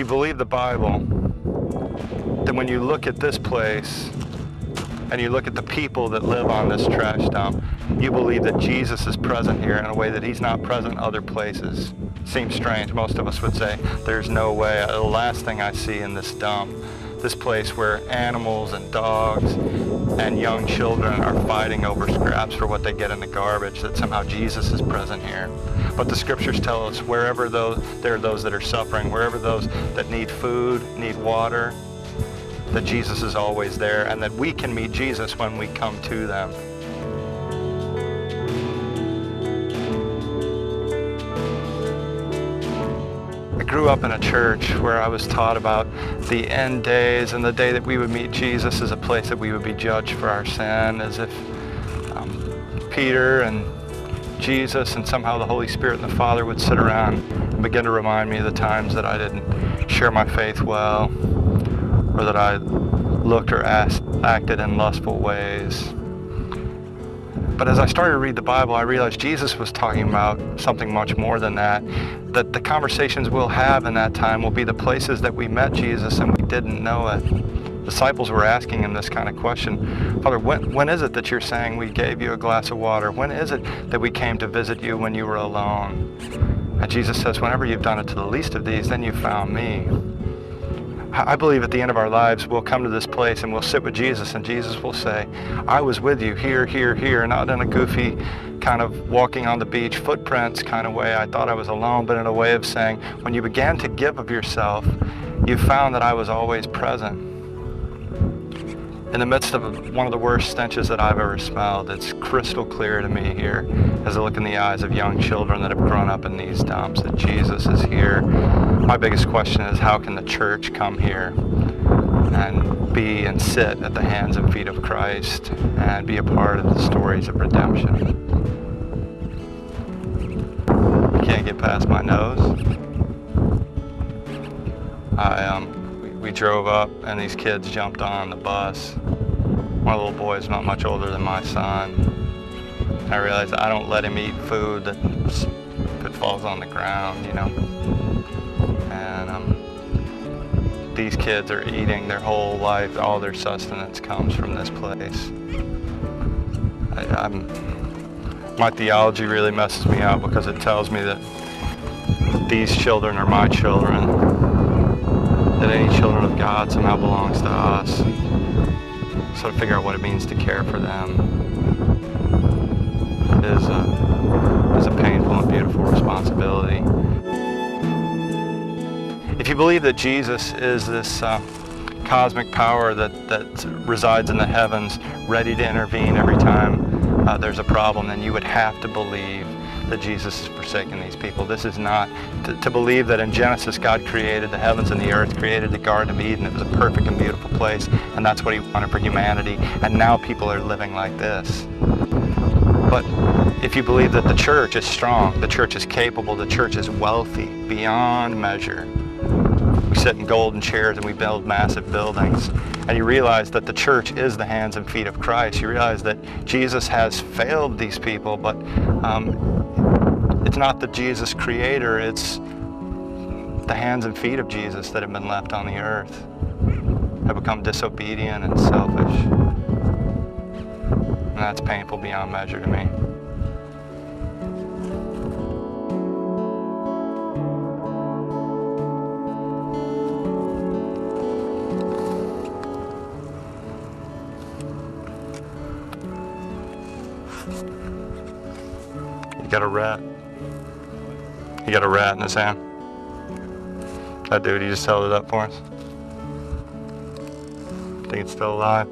you believe the Bible, then when you look at this place and you look at the people that live on this trash dump, you believe that Jesus is present here in a way that he's not present other places. Seems strange. Most of us would say, there's no way. The last thing I see in this dump, this place where animals and dogs and young children are fighting over scraps for what they get in the garbage, that somehow Jesus is present here. But the scriptures tell us wherever there are those that are suffering, wherever those that need food, need water, that Jesus is always there, and that we can meet Jesus when we come to them. I grew up in a church where I was taught about the end days and the day that we would meet Jesus as a place that we would be judged for our sin, as if Peter and Jesus and somehow the Holy Spirit and the Father would sit around and begin to remind me of the times that I didn't share my faith well, or that I looked or acted in lustful ways. But as I started to read the Bible, I realized Jesus was talking about something much more than that the conversations we'll have in that time will be the places that we met Jesus and we didn't know it. Disciples were asking him this kind of question: Father, when is it that you're saying we gave you a glass of water? When is it that we came to visit you when you were alone? And Jesus says, whenever you've done it to the least of these, then you found me. I believe at the end of our lives, we'll come to this place and we'll sit with Jesus, and Jesus will say, I was with you here, here, here, not in a goofy kind of walking on the beach footprints kind of way. I thought I was alone, but in a way of saying, when you began to give of yourself, you found that I was always present. In the midst of one of the worst stenches that I've ever smelled, it's crystal clear to me here as I look in the eyes of young children that have grown up in these dumps that Jesus is here. My biggest question is, how can the church come here and be and sit at the hands and feet of Christ and be a part of the stories of redemption? I can't get past my nose. We drove up and these kids jumped on the bus. One of the little boys not much older than my son. I realized I don't let him eat food that falls on the ground, you know. And these kids are eating their whole life. All their sustenance comes from this place. My theology really messes me out because it tells me that these children are my children. That any children of God somehow belongs to us. So to figure out what it means to care for them is a painful and beautiful responsibility. If you believe that Jesus is this cosmic power that resides in the heavens, ready to intervene every time there's a problem, then you would have to believe that Jesus has forsaken these people. This is not to believe that in Genesis God created the heavens and the earth, created the Garden of Eden. It was a perfect and beautiful place, and that's what he wanted for humanity. And now people are living like this. But if you believe that the church is strong, the church is capable, the church is wealthy beyond measure, we sit in golden chairs and we build massive buildings, and you realize that the church is the hands and feet of Christ. You realize that Jesus has failed these people, but it's not the Jesus creator, it's the hands and feet of Jesus that have been left on the earth, have become disobedient and selfish. And that's painful beyond measure to me. You got a rat. He got a rat in his hand. That dude, he just held it up for us. Think it's still alive.